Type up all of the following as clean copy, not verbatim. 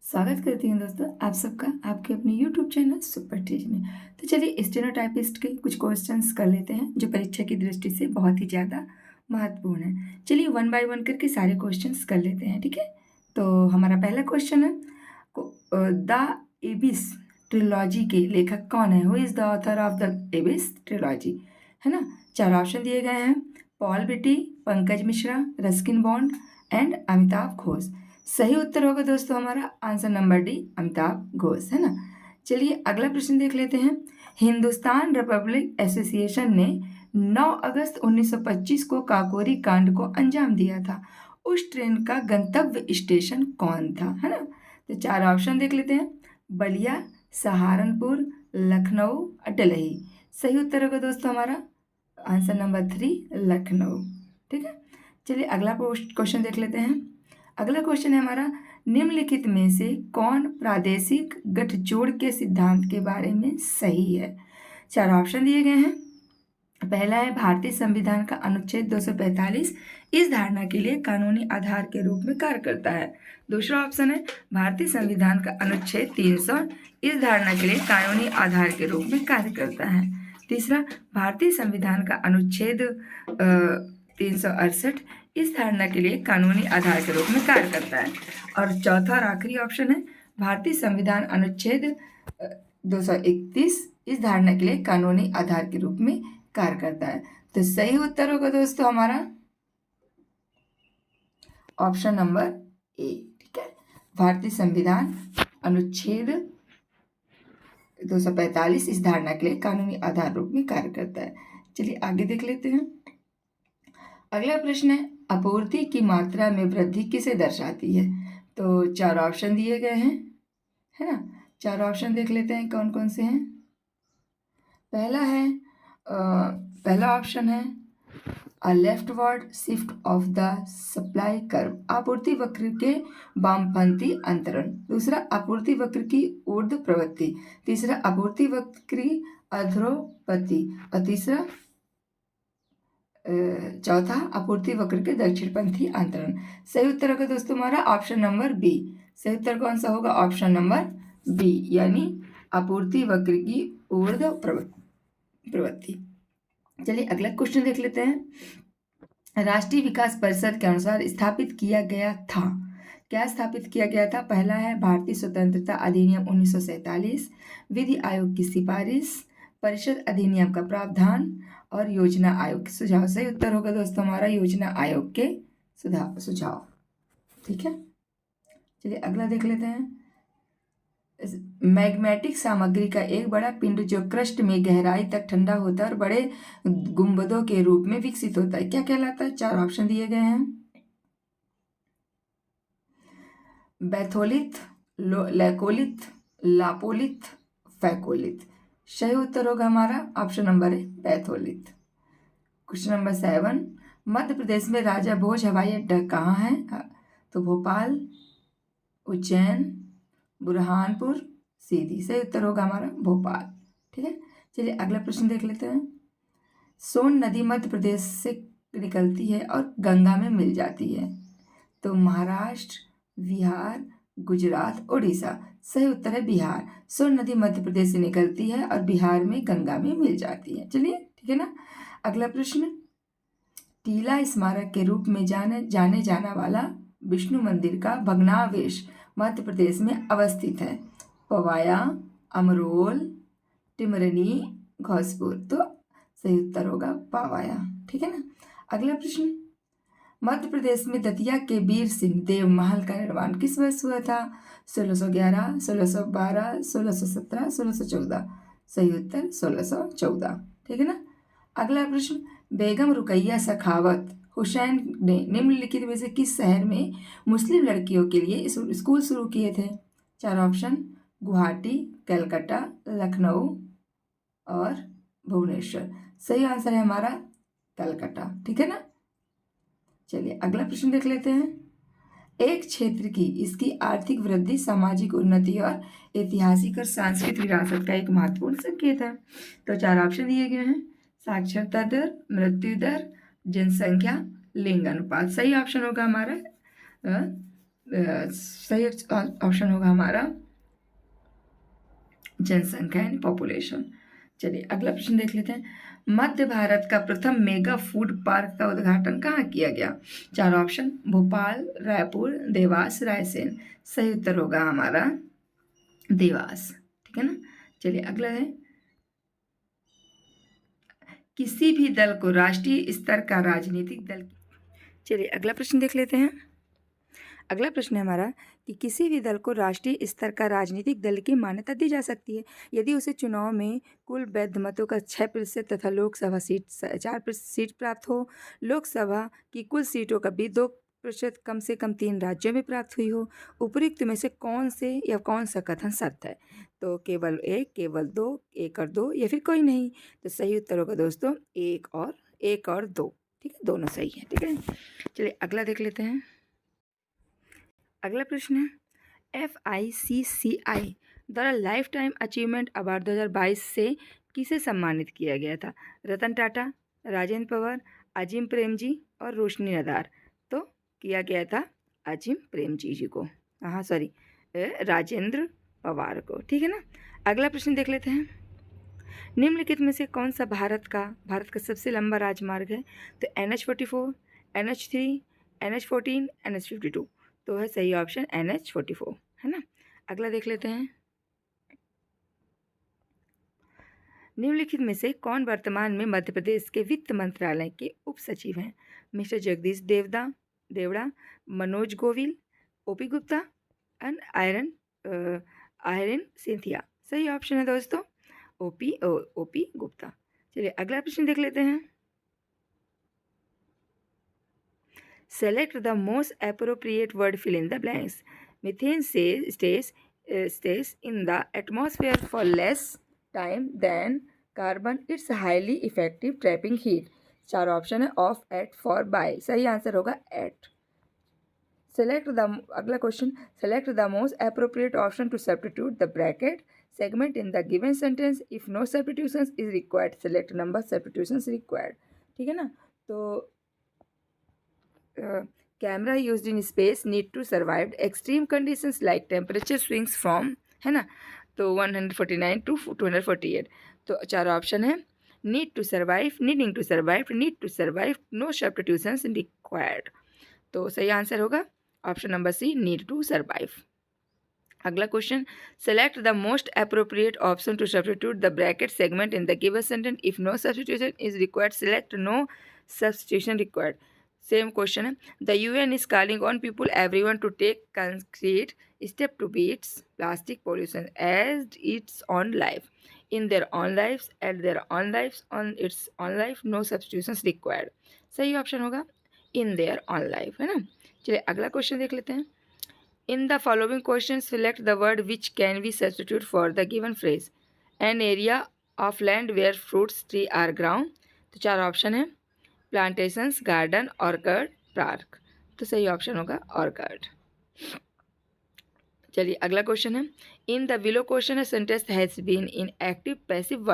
स्वागत करती हूँ दोस्तों आप सबका आपके अपने YouTube चैनल सुपर टीच में। तो चलिए स्टेनोटाइपिस्ट के कुछ क्वेश्चंस कर लेते हैं जो परीक्षा की दृष्टि से बहुत ही ज़्यादा महत्वपूर्ण है। चलिए वन बाय वन करके सारे क्वेश्चंस कर लेते हैं, ठीक है। तो हमारा पहला क्वेश्चन है द एबिस ट्रिलॉजी के लेखक कौन है? Who is the author of the एबिस trilogy? है ना। चार ऑप्शन दिए गए हैं, पॉल बेटी, Pankaj Mishra, Ruskin bond and Amitabh Ghosh. सही उत्तर होगा दोस्तों हमारा answer number D, Amitabh Ghosh, है ना। चलिए अगला प्रश्न देख लेते हैं। हिंदुस्तान रिपब्लिक एसोसिएशन ने 9 अगस्त 1925 को काकोरी कांड को अंजाम दिया था। उस ट्रेन का गंतव्य स्टेशन कौन था? है ना। तो चार ऑप्शन देख लेते हैं, बलिया, सहारनपुर, लखनऊ, डलही। सही उत्तर होगा दोस्तों हमारा आंसर नंबर 3, लखनऊ। ठीक है। चलिए अगला क्वेश्चन देख लेते हैं। अगला क्वेश्चन है हमारा, निम्नलिखित में से कौन प्रादेशिक गठजोड़ के सिद्धांत के बारे में सही है? चार ऑप्शन दिए गए हैं। पहला है भारतीय संविधान का अनुच्छेद 245 इस धारणा के लिए कानूनी आधार के रूप में कार्य करता है। दूसरा ऑप्शन है भारतीय संविधान का अनुच्छेद 300 इस धारणा के लिए कानूनी आधार के रूप में कार्य करता है। तीसरा, भारतीय संविधान का अनुच्छेद 368 इस धारणा के लिए कानूनी आधार के रूप में कार्य करता है। और चौथा और आखिरी ऑप्शन है भारतीय संविधान अनुच्छेद 231 इस धारणा के लिए कानूनी आधार के रूप में कार्य करता है। तो सही उत्तर होगा दोस्तों हमारा ऑप्शन नंबर ए, ठीक है। भारतीय संविधान अनुच्छेद 245 इस धारणा के लिए कानूनी आधार रूप में कार्य करता है। चलिए आगे देख लेते हैं। अगला प्रश्न है, आपूर्ति की मात्रा में वृद्धि किसे दर्शाती है? तो चार ऑप्शन दिए गए हैं, है ना। चार ऑप्शन देख लेते हैं कौन कौन से हैं। पहला ऑप्शन है a leftward shift of the supply curve, आपूर्ति वक्र के वामपंथी अंतरण। दूसरा, आपूर्ति वक्र की ऊर्ध्व प्रवृत्ति। तीसरा, आपूर्ति वक्र की अधोपति। और तीसरा चौथा, आपूर्ति वक्र के दक्षिणपंथी अंतरण। सही उत्तर होगा दोस्तों हमारा ऑप्शन नंबर बी। सही उत्तर कौन सा होगा? ऑप्शन नंबर बी, यानी आपूर्ति वक्र की ऊर्ध्व प्रवृत्ति। चलिए अगला क्वेश्चन देख लेते हैं। राष्ट्रीय विकास परिषद के अनुसार स्थापित किया गया था। क्या स्थापित किया गया था? पहला है भारतीय स्वतंत्रता अधिनियम 1947, विधि आयोग की सिफारिश, परिषद अधिनियम का प्रावधान और योजना आयोग के सुझाव। सही उत्तर होगा दोस्तों हमारा योजना आयोग के सुझाव। ठीक है। चलिए अगला देख लेते हैं। मैग्मेटिक सामग्री का एक बड़ा पिंड जो क्रस्ट में गहराई तक ठंडा होता है और बड़े गुंबदों के रूप में विकसित होता है, क्या कहलाता है? चार ऑप्शन दिए गए हैं, बैथोलिथ, लैकोलिथ, लापोलिथ, फैकोलिथ। सही उत्तर होगा हमारा ऑप्शन नंबर है batholith. Question number 7, Madhya Pradesh में राजा भोज हवाई अड्डा कहाँ है? तो भोपाल, उज्जैन, बुरहानपुर, सीधी। सही उत्तर होगा हमारा भोपाल। ठीक है। चलिए अगला प्रश्न देख लेते हैं। सोन नदी मध्य प्रदेश से निकलती है और गंगा में मिल जाती है, तो महाराष्ट्र, बिहार, गुजरात, उड़ीसा। सही उत्तर है बिहार। सोन नदी मध्य प्रदेश से निकलती है और बिहार में गंगा में मिल जाती है। चलिए ठीक है ना। अगला प्रश्न, टीला स्मारक के रूप में जाने जाना वाला विष्णु मंदिर का भग्नावशेष मध्य प्रदेश में अवस्थित है। पवाया, अमरोल, टिमरनी, घोसपुर। तो सही उत्तर होगा पावाया। ठीक है ना। अगला प्रश्न, मध्य प्रदेश में दतिया के वीर सिंह देव महल का निर्माण किस वर्ष हुआ था? 1611, 1612, 1617, 1614। सही उत्तर 1614। ठीक है ना। अगला प्रश्न, बेगम रुकैया सखावत हुसैन ने निम्नलिखित में से किस शहर में मुस्लिम लड़कियों के लिए स्कूल शुरू किए थे? चार ऑप्शन, गुवाहाटी, कलकत्ता, लखनऊ और भुवनेश्वर। सही आंसर है हमारा कलकत्ता। ठीक है ना। चलिए अगला प्रश्न देख लेते हैं। एक क्षेत्र की इसकी आर्थिक वृद्धि, सामाजिक उन्नति और ऐतिहासिक और सांस्कृतिक विरासत का एक महत्वपूर्ण संकेत है। तो चार ऑप्शन दिए गए हैं, साक्षरता दर, मृत्यु दर, जनसंख्या, लिंग अनुपात। सही ऑप्शन होगा हमारा सही ऑप्शन होगा हमारा जनसंख्या एंड पॉपुलेशन। चलिए अगला प्रश्न देख लेते हैं। मध्य भारत का प्रथम मेगा फूड पार्क का उद्घाटन कहाँ किया गया? 4 ऑप्शन, भोपाल, रायपुर, देवास, रायसेन। सही उत्तर होगा हमारा देवास। ठीक है ना। चलिए अगला है, किसी भी दल को राष्ट्रीय स्तर का राजनीतिक दल। चलिए अगला प्रश्न देख लेते हैं। अगला प्रश्न है हमारा कि किसी भी दल को राष्ट्रीय स्तर का राजनीतिक दल की मान्यता दी जा सकती है यदि उसे चुनाव में कुल वैध मतों का 6% तथा लोकसभा सीट 4% सीट प्राप्त हो, लोकसभा की कुल सीटों का भी 2% कम से कम 3 राज्यों में प्राप्त हुई हो। उपयुक्त में से कौन से या कौन सा कथन सत्य है? तो केवल 1, केवल 2, 1 और 2 या फिर कोई नहीं। तो सही उत्तर होगा दोस्तों 1 और 2। ठीक है, दोनों सही है। ठीक है, चलिए अगला देख लेते हैं। अगला प्रश्न है, FICCI द्वारा लाइफ टाइम अचीवमेंट अवार्ड 2022 से किसे सम्मानित किया गया था? रतन टाटा, राजेंद्र पवार, अजीम प्रेमजी और रोशनी नदार। तो किया गया था अजीम प्रेमजी जी को, हाँ सॉरी राजेंद्र पवार को। ठीक है ना। अगला प्रश्न देख लेते हैं। निम्नलिखित में से कौन सा भारत का सबसे लंबा राजमार्ग है? तो NH44, NH3, NH14, NH52। तो है सही ऑप्शन NH44, है ना। अगला देख लेते हैं। निम्नलिखित में से कौन वर्तमान में मध्य प्रदेश के वित्त मंत्रालय के उप सचिव हैं? Mister Jagdish Devda, Manoj Govil, OP Gupta and Irene Cynthia. सही ऑप्शन है दोस्तों OP गुप्ता। चलिए अगला प्रश्न देख लेते हैं। Select the most appropriate word, fill in the blanks. Methane stays in the atmosphere for less time than carbon. It's highly effective trapping heat. 4 option है, ऑफ, एट, फॉर, बाय। सही आंसर होगा eight. अगला question, select the most appropriate option to substitute the bracket segment in the given sentence. If no substitutions is required, select number substitutions required. ठीक है ना। तो camera used in space need to survive extreme conditions like temperature swings from, है ना, तो 149 to 248। तो 4 option है, need to survive, needing to survive, need to survive, no substitutions required. तो सही आंसर होगा option number C, need to survive. अगला question, select the most appropriate option to substitute the bracket segment in the given sentence. If no substitution is required, select no substitution required. Same question है, the UN is calling on people everyone to take concrete step to beat plastic pollution as its own life, in their own lives, at their own lives, on its own life, no substitutions required। सही option होगा in their own life, है ना। चलिए अगला question देख लेते हैं। In the following questions, select the word which can be substituted for the given phrase. An area of land where fruits tree are grown। तो 4 ऑप्शन है, प्लांटेशंस, गार्डन, ऑर्कर्ड, पार्क। तो सही ऑप्शन होगा ऑर्कर्ड। चलिए अगला क्वेश्चन है, इन द बिलो क्वेश्चन है sentence has been in active passive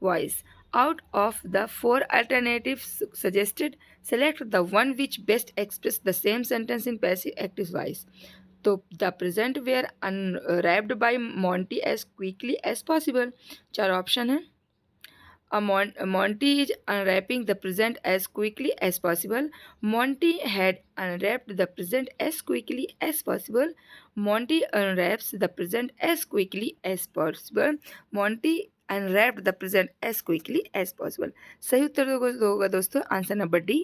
voice out of the 4 alternatives suggested, select the one which best express the same sentence in passive active voice। तो the present were unwrapped by Monty as quickly as possible. 4 option है, Monty is unwrapping the present as quickly as possible. Monty had unwrapped the present as quickly as possible. Monty unwraps the present as quickly as possible. Monty unwrapped the present as quickly as possible। सही उत्तर होगा दोस्तों answer number D,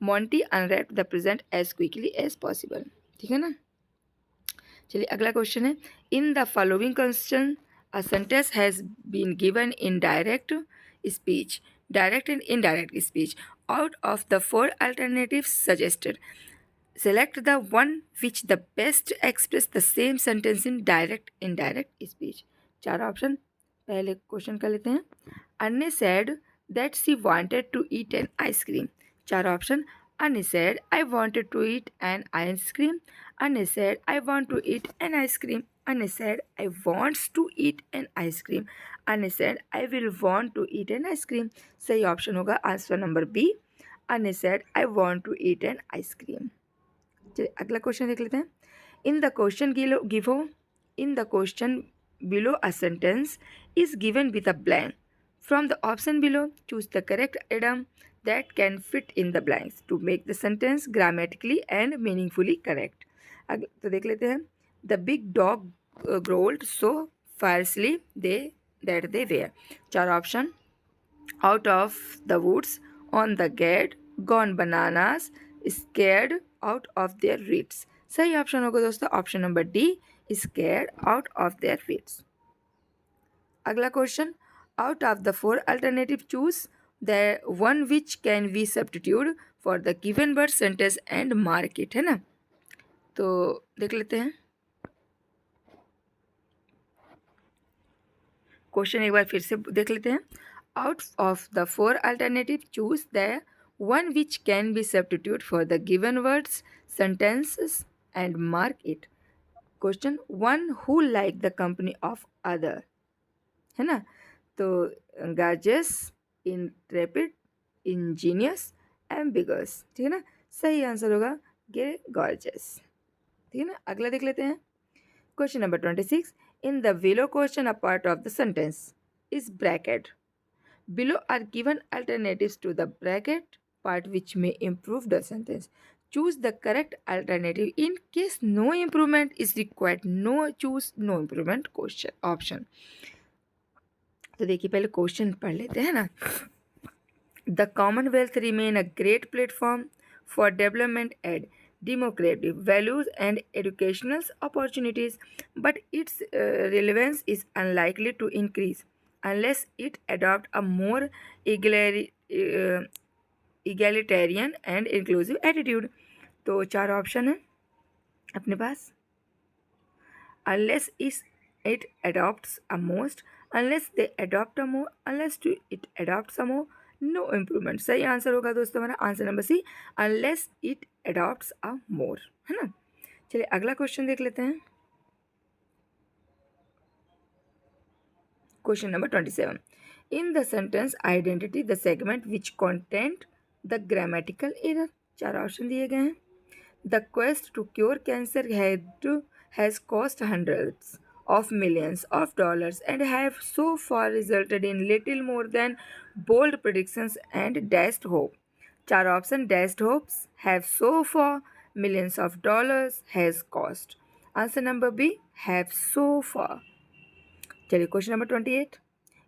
Monty unwrapped the present as quickly as possible। ठीक है ना। चलिए अगला question है, in the following question a sentence has been given in direct speech, direct and indirect speech. Out of the 4 alternatives suggested, select the one which the best express the same sentence in direct indirect speech। 4 option, पहले question कर लेते हैं। अन्य said that she wanted to eat an ice cream। 4 option, अन्य said I wanted to eat an ice cream। अन्य said I want to eat an ice cream। अन्य said I wants to eat an ice cream। अन्य said I will want to eat an ice cream। सही option होगा answer number B, अन्य said I want to eat an ice cream। चलिए अगला question देख लेते हैं। In the question below, a sentence is given with a blank. From the option below, choose the correct item that can fit in the blanks to make the sentence grammatically and meaningfully correct. तो देख लेते हैं. The big dog growled so fiercely that they were. 4 option. Out of the woods, on the gate, gone bananas, scared out of their wits. सही option होगा दोस्तों option number D, scared out of their wits. अगला question. Out of the 4 alternative choose the one which can be substitute for the given word sentence and mark it, है ना. तो देख लेते हैं क्वेश्चन एक बार फिर से देख लेते हैं. Out of the 4 alternative choose the one which can be substitute for the given words sentences and mark it. Question. One who like the company of other, है ना. तो gorgeous, intrepid, ingenious, ambiguous, ठीक है ना. सही answer होगा ये gorgeous, ठीक है ना. अगला देख लेते हैं. Question number 26. In the below question, a part of the sentence is bracket. Below are given alternatives to the bracket part which may improve the sentence. Choose the correct alternative in case no improvement is required. Choose no improvement question option. तो देखिए पहले question पढ़ लेते हैं ना. The Commonwealth remain a great platform for development and democratic values and educational opportunities, but its relevance is unlikely to increase unless it adopt a more egalitarian and inclusive attitude. तो 4 option है अपने पास. unless it adopts a most, unless they adopt a more, unless it adopts a more, no improvement. सही answer होगा दोस्तों हमारा answer number C, unless it adopts a more, है ना. चलिए अगला क्वेश्चन देख लेते हैं. Question number 27. In the sentence identity the segment which contained the grammatical error. 4 option दिए गए हैं. The quest to cure cancer has cost hundreds of millions of dollars and have so far resulted in little more than bold predictions and dashed hope. 4 option. Dashed hopes, have so far, millions of dollars, has cost. Answer number B, have so far. चलिए question number 28.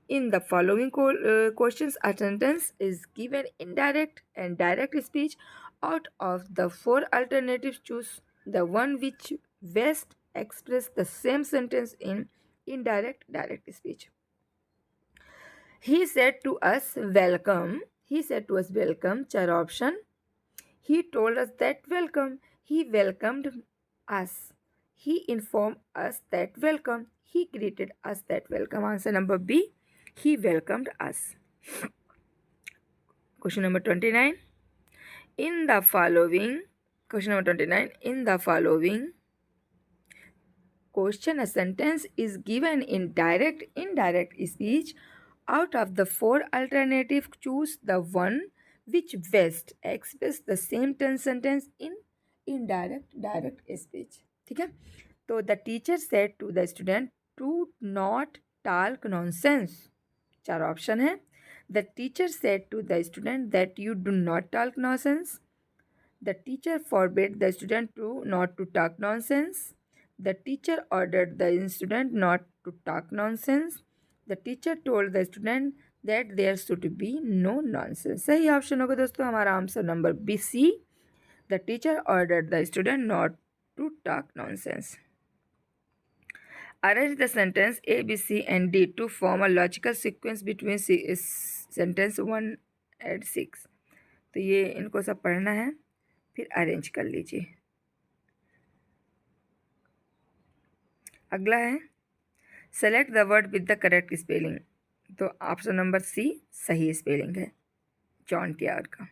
In the following questions, a sentence is given in direct and direct speech. Out of the 4 alternatives, choose the one which best express the same sentence in indirect direct speech. He said to us, welcome. He said to us, welcome. 4 option. He told us that welcome. He welcomed us. He informed us that welcome. He greeted us that welcome. Answer number B. He welcomed us. Question number 29. In the following question, a sentence is given in direct, indirect speech. Out of the 4 alternatives, choose the one which best express the same sentence in indirect, direct speech. ठीक है. तो the teacher said to the student to not talk nonsense. 4 option है. The teacher said to the student that you do not talk nonsense. The teacher forbade the student not to talk nonsense. The teacher ordered the student not to talk nonsense. The teacher told the student that there should be no nonsense. सही option होगा दोस्तों हमारा answer number B, C. The teacher ordered the student not to talk nonsense. Arrange the sentence A, B, C and D to form a logical sequence between sentence 1 and 6. तो ये इनको सब पढ़ना है, फिर अरेंज कर लीजिए. अगला है select the word with the correct spelling. तो ऑप्शन नंबर सी सही स्पेलिंग है, जॉन टियार का.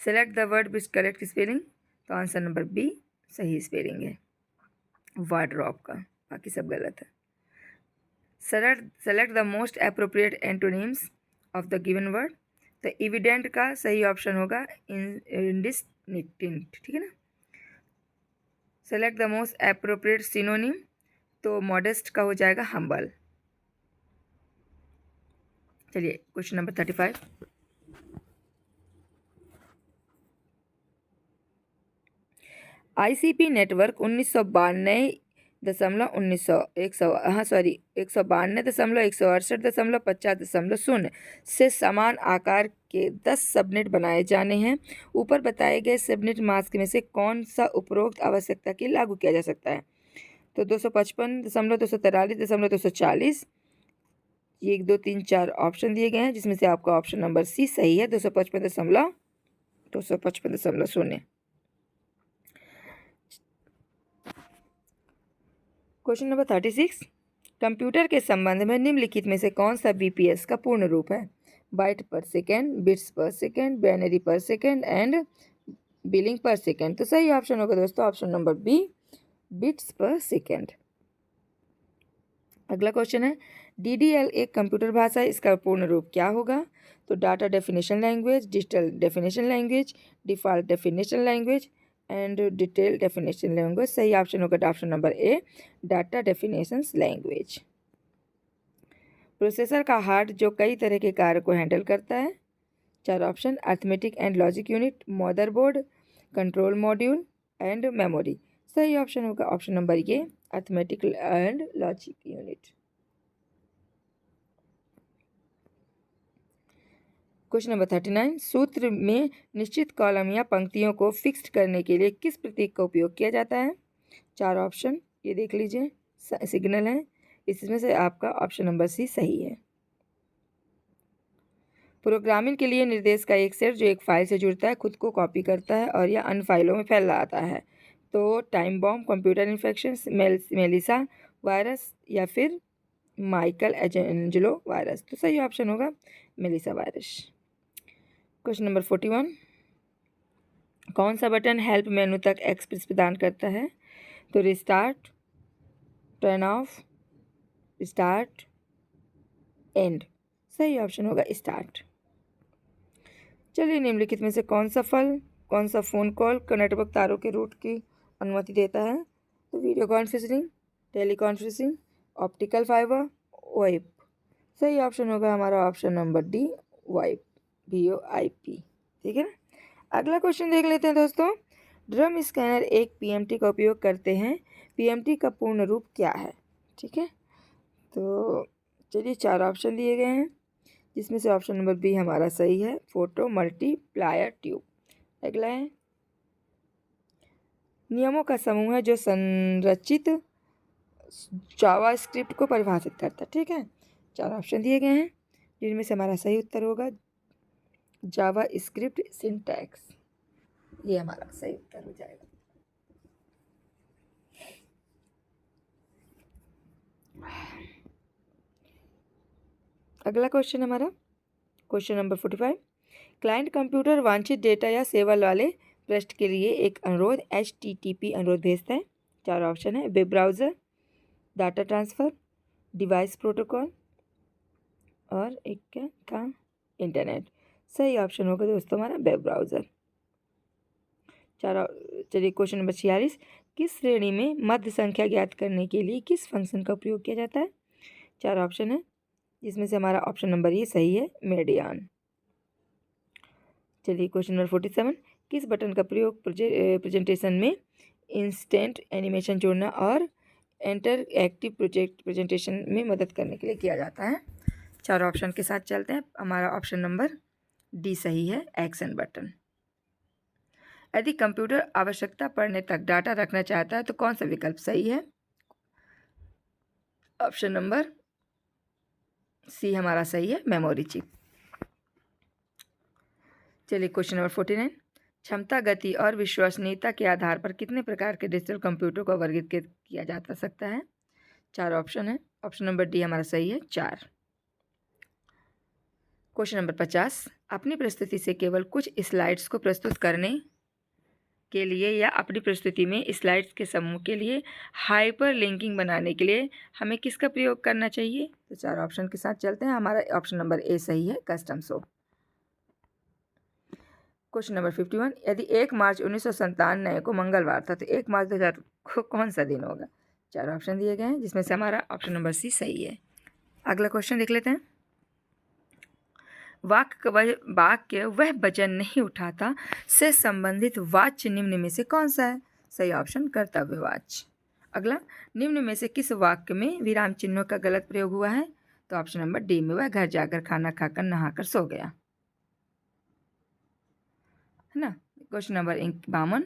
Select the word with correct spelling. तो आंसर नंबर बी सही स्पेलिंग है, वार्डरोब का, बाकी सब गलत है. Select the most appropriate antonyms of the given word. तो एविडेंट का सही ऑप्शन होगा इंडिस्टिंक्ट, ठीक है ना. Select the most appropriate synonym, तो मॉडेस्ट का हो जाएगा हम्बल। चलिए क्वेश्चन नंबर 35। ICP नेटवर्क 192.168.168.50 से समान आकार के 10 सबनेट बनाए जाने हैं। ऊपर बताए गए सबनेट मास्क में से कौन सा उपरोक्त आवश्यकता के लागू किया जा सकता है? तो 255.243.240, ये 1 2 3 4 ऑप्शन दिए गए हैं, जिसमें से आपका ऑप्शन नंबर सी सही है, 255.0। Question number 36। कंप्यूटर के संबंध में निम्नलिखित में से कौन सा BPS का पूर्ण रूप है? बाइट पर सेकेंड, बिट्स पर सेकेंड, बाइनरी पर सेकेंड एंड बिलिंग पर सेकेंड। तो सही ऑप्शन होगा दोस्तों ऑप्शन नंबर बी, बिट्स पर सेकेंड। अगला क्वेश्चन है, DDL एक कंप्यूटर भाषा है, इसका पूर्ण रूप क्या होगा? तो data definition language, digital definition language, default definition language and detail definition language. सही ऑप्शन होगा option number A, data definition language. Processor का हार्ट जो कई तरह के कार्य को हैंडल करता है। 4 option, arithmetic and logic unit, motherboard, control module and memory. सही ऑप्शन होगा option number A, arithmetic and logic unit. Question number 39। सूत्र में निश्चित कॉलम या पंक्तियों को फिक्स्ड करने के लिए किस प्रतीक का उपयोग किया जाता है? 4 ऑप्शन, ये देख लीजिए, सिग्नल है, इसमें से आपका ऑप्शन नंबर सी सही है। प्रोग्रामिंग के लिए निर्देश का एक सेट जो एक फाइल से जुड़ता है, खुद को कॉपी करता है और या अन्य फाइलों में फैलाता है। तो time bomb, computer infection, Melissa virus या फिर माइकल एंजेलो वायरस। तो सही ऑप्शन होगा मेलिसा वायरस। Question number 41। कौन सा बटन हेल्प मेनू तक एक्सेस प्रदान करता है? तो restart, turn off, start, and. सही ऑप्शन होगा स्टार्ट। चलिए निम्नलिखित में से कौन सा फ़ोन कॉल का नेटवर्क तारों के रूट की अनुमति देता है? तो video conferencing, tele conferencing, optical fibre, VoIP. सही ऑप्शन होगा हमारा option number D, VoIP, VoIP। ठीक है ना। अगला क्वेश्चन देख लेते हैं दोस्तों। ड्रम स्कैनर एक PMT का उपयोग करते हैं, PMT का पूर्ण रूप क्या है? ठीक है, तो चलिए 4 ऑप्शन दिए गए हैं, जिसमें से ऑप्शन नंबर बी हमारा सही है, फोटो मल्टीप्लायर ट्यूब। अगला है, नियमों का समूह है जो संरचित जावा स्क्रिप्ट को परिभाषित करता है। ठीक है, 4 ऑप्शन दिए गए हैं, जिनमें से हमारा सही उत्तर होगा जावा स्क्रिप्ट सिंटैक्स। ये हमारा सही उत्तर हो जाएगा। अगला क्वेश्चन हमारा क्वेश्चन नंबर 45। क्लाइंट कंप्यूटर वांछित डेटा या सेवा वाले पृष्ठ के लिए एक अनुरोध HTTP अनुरोध भेजता है। 4 ऑप्शन है, web browser, data transfer, device protocol और एक क्या था, इंटरनेट। सही ऑप्शन होगा दोस्तों हमारा वेब ब्राउज़र। चलिए क्वेश्चन नंबर 46। किस श्रेणी में मध्य संख्या ज्ञात करने के लिए किस फंक्शन का उपयोग किया जाता है? 4 ऑप्शन है, जिसमें से हमारा ऑप्शन नंबर ये सही है, मीडियन। चलिए क्वेश्चन नंबर 47। किस बटन का प्रयोग प्रेजेंटेशन में इंस्टेंट एनिमेशन जोड़ना और इंटरएक्टिव प्रेजेंटेशन में मदद करने के लिए किया जाता है? 4 ऑप्शन के साथ चलते हैं, हमारा ऑप्शन नंबर डी सही है, एक्शन बटन। यदि कंप्यूटर आवश्यकता पड़ने तक डाटा रखना चाहता है तो कौन सा विकल्प सही है? ऑप्शन नंबर सी हमारा सही है, मेमोरी चिप। चलिए क्वेश्चन नंबर 49। क्षमता, गति और विश्वसनीयता के आधार पर कितने प्रकार के डिजिटल कंप्यूटर को वर्गीकृत किया जा सकता है? 4 ऑप्शन है, ऑप्शन नंबर डी हमारा सही है, 4। Question number 50। अपनी प्रस्तुति से केवल कुछ स्लाइड्स को प्रस्तुत करने के लिए या अपनी प्रस्तुति में स्लाइड्स के समूह के लिए हाइपर लिंकिंग बनाने के लिए हमें किसका प्रयोग करना चाहिए? तो 4 ऑप्शन के साथ चलते हैं, हमारा ऑप्शन नंबर ए सही है, कस्टम शो। क्वेश्चन नंबर 51, यदि 1 मार्च 1997 को मंगलवार था तो 1 मार्च 2000 को कौन सा दिन होगा? 4 ऑप्शन दिए गए हैं जिसमें से हमारा ऑप्शन नंबर सी सही है। अगला क्वेश्चन देख लेते हैं। वाक्य वह वजन नहीं उठाता से संबंधित वाच्य निम्न में से कौन सा है? सही ऑप्शन कर्तव्यवाच्य। अगला, निम्न में से किस वाक्य में विराम चिन्हों का गलत प्रयोग हुआ है? तो ऑप्शन नंबर डी में, वह घर जाकर खाना खाकर नहाकर सो गया, है ना। क्वेश्चन नंबर 52,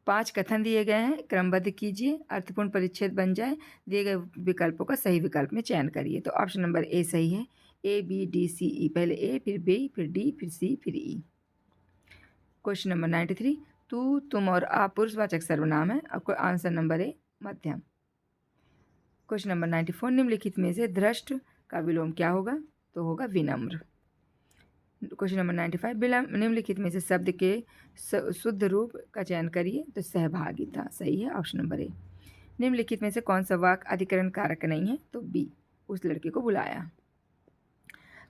5 कथन दिए गए हैं, क्रमबद्ध कीजिए, अर्थपूर्ण परिच्छेद बन जाए, दिए गए विकल्पों का सही विकल्प में चयन करिए। तो ऑप्शन नंबर ए सही है, ए बी डी सी ई, पहले ए फिर बी फिर डी फिर सी फिर ई। क्वेश्चन नंबर 93, तू तुम और आप पुरुषवाचक सर्वनाम है, आपको आंसर नंबर ए मध्यम। क्वेश्चन नंबर 94, निम्नलिखित में से धृष्ट का विलोम क्या होगा? तो होगा विनम्र। क्वेश्चन नंबर 95, निम्नलिखित में से शब्द के शुद्ध रूप का चयन करिए। तो सहभागिता सही है, ऑप्शन नंबर ए। निम्नलिखित में से कौन सा वाक्य अधिकरण कारक नहीं है? तो बी, उस लड़के को बुलाया।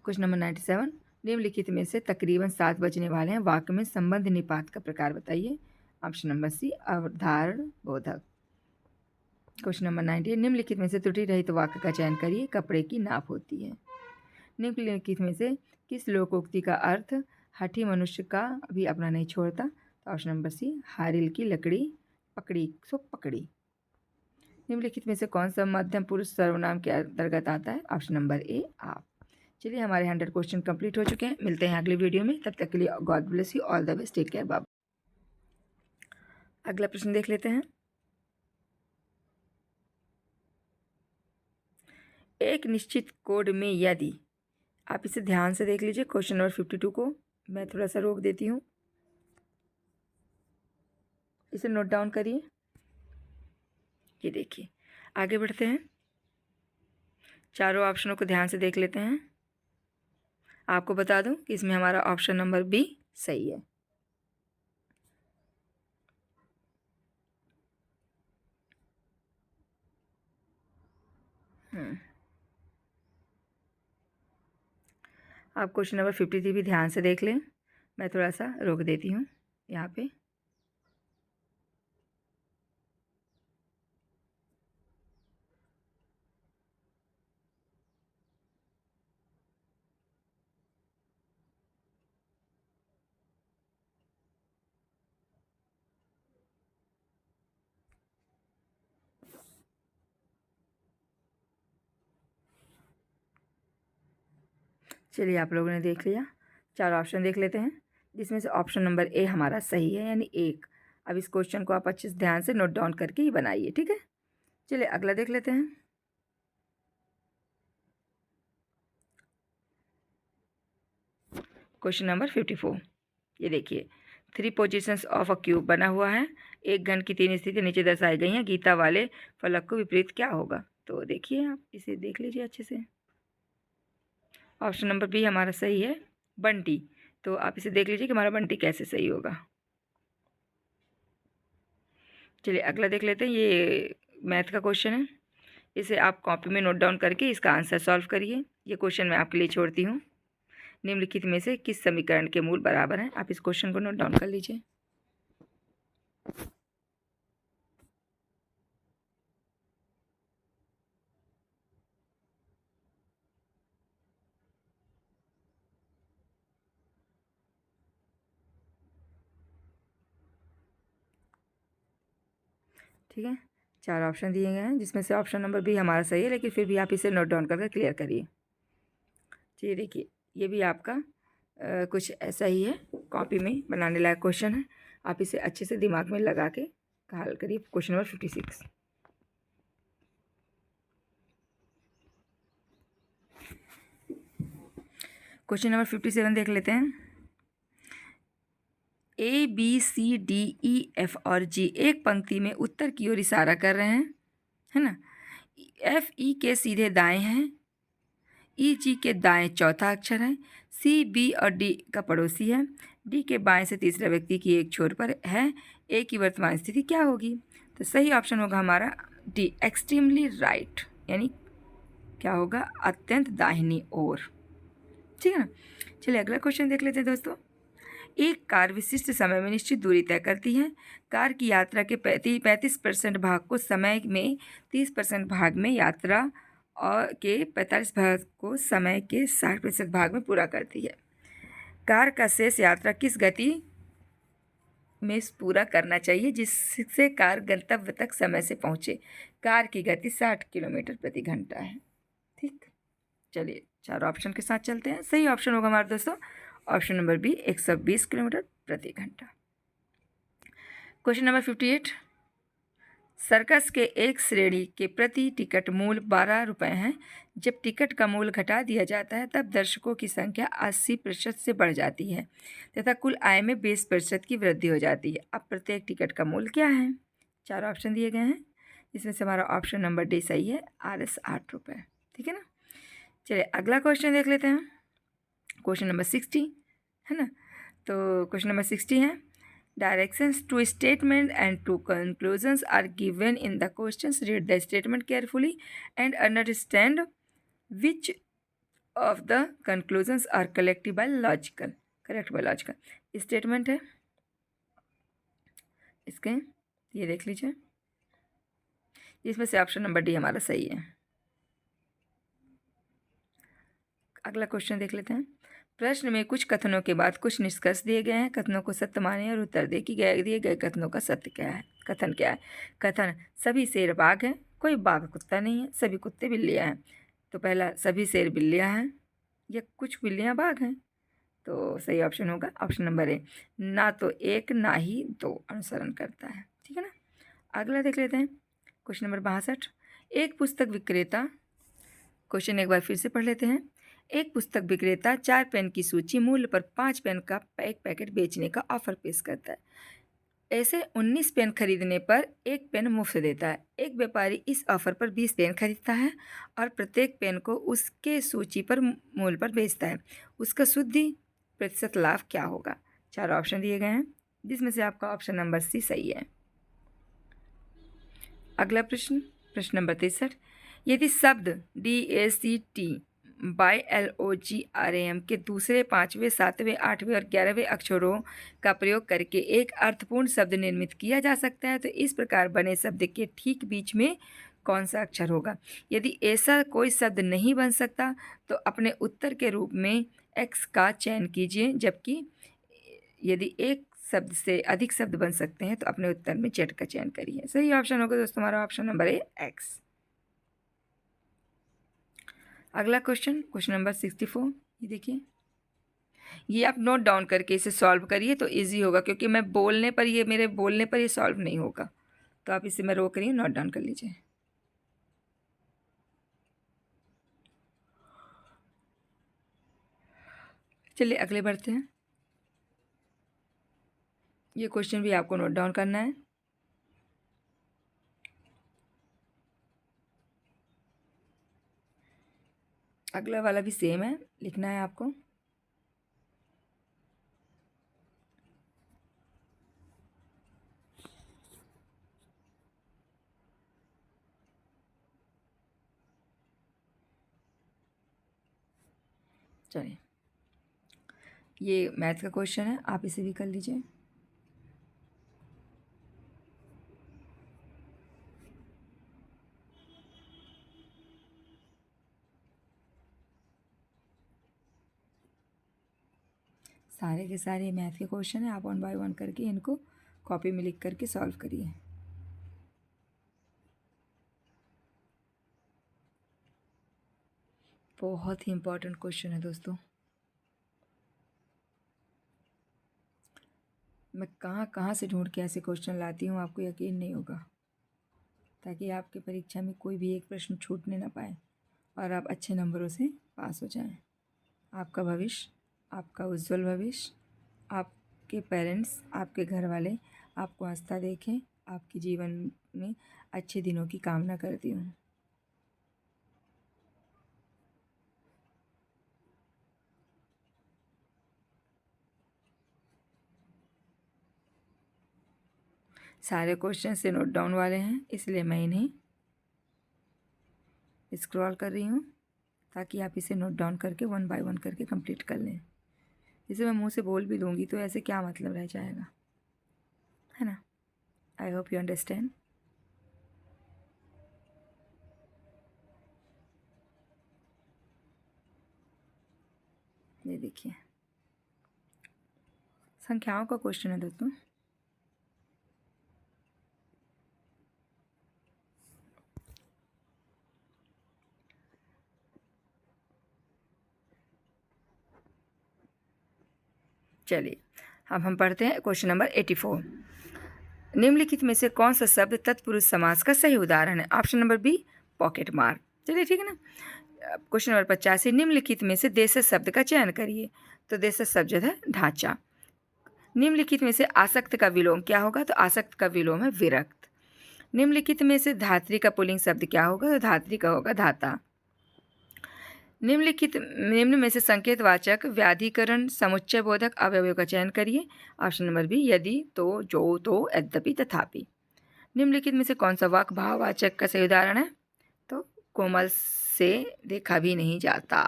क्वेश्चन नंबर 97, निम्नलिखित में से तकरीबन 7 बजने वाले हैं, वाक्य में संबंध निपात का प्रकार बताइए। ऑप्शन नंबर सी, अवधारण बोधक। क्वेश्चन नंबर 98, निम्नलिखित में से त्रुटि रहित वाक्य का चयन करिए, कपड़े की नाप होती है। निम्नलिखित में से किस लोकोक्ति का अर्थ हठी मनुष्य का भी अपना नहीं छोड़ता? तो ऑप्शन नंबर सी, हारिल की लकड़ी पकड़ी सो पकड़ी। निम्नलिखित में से कौन सा मध्यम पुरुष सर्वनाम के अंतर्गत आता है? ऑप्शन नंबर ए, आप। चलिए, हमारे 100 क्वेश्चन कंप्लीट हो चुके हैं। मिलते हैं अगले वीडियो में, तब तक के लिए God bless you, all the best, take care, bye. अगला प्रश्न देख लेते हैं। एक निश्चित कोड में यदि, आप इसे ध्यान से देख लीजिए, क्वेश्चन नंबर 52 को मैं थोड़ा सा रोक देती हूँ, इसे नोट डाउन करिए। ये देखिए, आगे बढ़ते हैं, चारों ऑप्शनों को ध्यान से देख लेते हैं। आपको बता दूं कि इसमें हमारा ऑप्शन नंबर बी सही है। आप क्वेश्चन नंबर 53 भी ध्यान से देख लें, मैं थोड़ा सा रोक देती हूँ यहाँ पे। चलिए, आप लोगों ने देख लिया, 4 ऑप्शन देख लेते हैं, जिसमें से ऑप्शन नंबर ए हमारा सही है, यानी 1। अब इस क्वेश्चन को आप अच्छे से ध्यान से नोट डाउन करके ही बनाइए, ठीक है। चलिए, अगला देख लेते हैं। क्वेश्चन नंबर 54, ये देखिए, 3 पोजिशंस ऑफ अ क्यूब बना हुआ है, एक घन की 3 स्थिति नीचे दर्शाई गई हैं, गीता वाले फलक को विपरीत क्या होगा? तो देखिए, आप इसे देख लीजिए अच्छे से। ऑप्शन नंबर बी हमारा सही है, बंटी। तो आप इसे देख लीजिए कि हमारा बंटी कैसे सही होगा। चलिए, अगला देख लेते हैं, ये मैथ का क्वेश्चन है, इसे आप कॉपी में नोट डाउन करके इसका आंसर सॉल्व करिए। ये क्वेश्चन मैं आपके लिए छोड़ती हूँ। निम्नलिखित में से किस समीकरण के मूल बराबर हैं? आप इस क्वेश्चन को नोट डाउन कर लीजिए। ठीक है, 4 ऑप्शन दिए गए हैं, जिसमें से ऑप्शन नंबर बी हमारा सही है, लेकिन फिर भी आप इसे नोट डाउन करके क्लियर करिए। चलिए देखिए, ये भी आपका कुछ ऐसा ही है, कॉपी में बनाने लायक क्वेश्चन है, आप इसे अच्छे से दिमाग में लगा के हल करिए। क्वेश्चन नंबर 56, क्वेश्चन नंबर 57 देख लेते हैं। A B C D E F और जी एक पंक्ति में उत्तर की ओर इशारा कर रहे हैं, है ना। एफ ई के सीधे दाएं हैं, ई जी के दाएं चौथा अक्षर है, सी बी और डी का पड़ोसी है, डी के बाएं से तीसरा व्यक्ति की एक छोर पर है, ए की वर्तमान स्थिति क्या होगी? तो सही ऑप्शन होगा हमारा डी, एक्सट्रीमली राइट, यानी क्या होगा? अत्यंत दाहिनी ओर, ठीक है ना। चलिए अगला क्वेश्चन देख लेते हैं दोस्तों। एक कार विशिष्ट समय में निश्चित दूरी तय करती है। कार की यात्रा के 35% भाग को समय में, 30% भाग में यात्रा और के 45 भाग को समय के 60% भाग में पूरा करती है। कार का शेष यात्रा किस गति में पूरा करना चाहिए जिससे कार गंतव्य तक समय से पहुंचे? कार की गति 60 किलोमीटर प्रति घंटा है। ठीक, चलिए चारों ऑप्शन के साथ चलते हैं। सही ऑप्शन होगा हमारे दोस्तों ऑप्शन नंबर बी, 120 किलोमीटर प्रति घंटा। Question number 58। सर्कस के एक श्रेणी के प्रति टिकट मूल्य 12 रुपये हैं। जब टिकट का मूल्य घटा दिया जाता है तब दर्शकों की संख्या 80% से बढ़ जाती है तथा कुल आय में 20% की वृद्धि हो जाती है। अब प्रत्येक टिकट का मूल्य क्या है? चार ऑप्शन दिए गए हैं, इसमें से हमारा ऑप्शन नंबर डी सही है, Rs 8 रुपये। ठीक है ना। चलिए अगला क्वेश्चन देख लेते हैं, क्वेश्चन नंबर 60 है ना। तो क्वेश्चन नंबर 60 है, directions to statement and to conclusions are given in the questions. Read the statement carefully and understand which of the conclusions are correct by logical. Statement है इसके, ये देख लीजिए, इसमें से ऑप्शन नंबर डी हमारा सही है। अगला क्वेश्चन देख लेते हैं। प्रश्न में कुछ कथनों के बाद कुछ निष्कर्ष दिए गए हैं। कथनों को सत्य माने और उत्तर दे कि दिए गए कथनों का सत्य क्या है। कथन क्या है? कथन, सभी शेर बाघ हैं, कोई बाघ कुत्ता नहीं है, सभी कुत्ते बिल्लियाँ हैं। तो पहला, सभी शेर बिल्लियाँ हैं या कुछ बिल्लियाँ बाघ हैं। तो सही ऑप्शन होगा ऑप्शन नंबर ए, ना तो एक ना ही दो अनुसरण करता है। ठीक है ना। अगला देख लेते हैं, क्वेश्चन नंबर 62। एक पुस्तक विक्रेता, क्वेश्चन एक बार फिर से पढ़ लेते हैं। एक पुस्तक विक्रेता 4 पेन की सूची मूल्य पर 5 पेन का एक पैकेट बेचने का ऑफर पेश करता है। ऐसे 19 पेन खरीदने पर एक पेन मुफ्त देता है। एक व्यापारी इस ऑफर पर 20 पेन खरीदता है और प्रत्येक पेन को उसके सूची पर मूल्य पर बेचता है। उसका शुद्ध प्रतिशत लाभ क्या होगा? चार ऑप्शन दिए गए हैं, जिसमें से आपका ऑप्शन नंबर सी सही है। अगला प्रश्न, प्रश्न नंबर 63। यदि शब्द DACT बाय LOGRAM के दूसरे, 5वें, 7वें, 8वें और 11वें अक्षरों का प्रयोग करके एक अर्थपूर्ण शब्द निर्मित किया जा सकता है तो इस प्रकार बने शब्द के ठीक बीच में कौन सा अक्षर होगा? यदि ऐसा कोई शब्द नहीं बन सकता तो अपने उत्तर के रूप में X का चयन कीजिए, जबकि यदि एक शब्द से अधिक शब्द बन सकते हैं तो अपने उत्तर में Z का चयन करिए। सही ऑप्शन होगा दोस्तों हमारा ऑप्शन नंबर ए, X। अगला क्वेश्चन, क्वेश्चन नंबर 64। ये देखिए, ये आप नोट डाउन करके इसे सॉल्व करिए तो इजी होगा, क्योंकि मैं बोलने पर, ये मेरे बोलने पर ये सॉल्व नहीं होगा। तो आप इसे मैं रोक रही हूँ, नोट डाउन कर लीजिए। चलिए अगले बढ़ते हैं। ये क्वेश्चन भी आपको नोट डाउन करना है। अगला वाला भी सेम है, लिखना है आपको। चलिए, ये मैथ का क्वेश्चन है, आप इसे भी कर लीजिए। सारे के सारे मैथ के क्वेश्चन है, आप 1 बाय 1 करके इनको कॉपी में लिख करके सॉल्व करिए। बहुत ही इम्पोर्टेंट क्वेश्चन है दोस्तों। मैं कहाँ कहाँ से ढूंढ के ऐसे क्वेश्चन लाती हूँ, आपको यकीन नहीं होगा, ताकि आपके परीक्षा में कोई भी एक प्रश्न छूटने ना पाए और आप अच्छे नंबरों से पास हो जाएं। आपका भविष्य, आपका उज्जवल भविष्य, आपके पेरेंट्स, आपके घर वाले आपको हंसता देखें, आपके जीवन में अच्छे दिनों की कामना करती हूँ। सारे क्वेश्चन से नोट डाउन वाले हैं, इसलिए मैं इन्हें स्क्रॉल कर रही हूँ ताकि आप इसे नोट डाउन करके 1 बाय 1 करके कंप्लीट कर लें। जैसे मैं मुंह से बोल भी दूंगी तो ऐसे क्या मतलब रह जाएगा, है ना। I hope you understand. ये देखिए संख्याओं का क्वेश्चन है दोस्तों। चलिए अब हम पढ़ते हैं क्वेश्चन नंबर 84। निम्नलिखित में से कौन सा शब्द तत्पुरुष समास का सही उदाहरण है? ऑप्शन नंबर बी पॉकेट मार। चलिए ठीक है ना। क्वेश्चन नंबर 85, निम्नलिखित में से देशज शब्द का चयन करिए। तो देशज शब्द जो है ढांचा। निम्नलिखित में से आसक्त का विलोम क्या होगा? तो आसक्त का विलोम है विरक्त। निम्नलिखित में से धात्री का पुल्लिंग शब्द क्या होगा? तो धात्री का होगा धाता। निम्न में से संकेतवाचक व्याधिकरण समुच्चय बोधक अवयवों का चयन करिए। ऑप्शन नंबर बी यदि, तो, जो, तो, यद्यपि, तथापि। निम्नलिखित में से कौन सा वाक्य भाववाचक का सही उदाहरण है? तो कोमल से देखा भी नहीं जाता।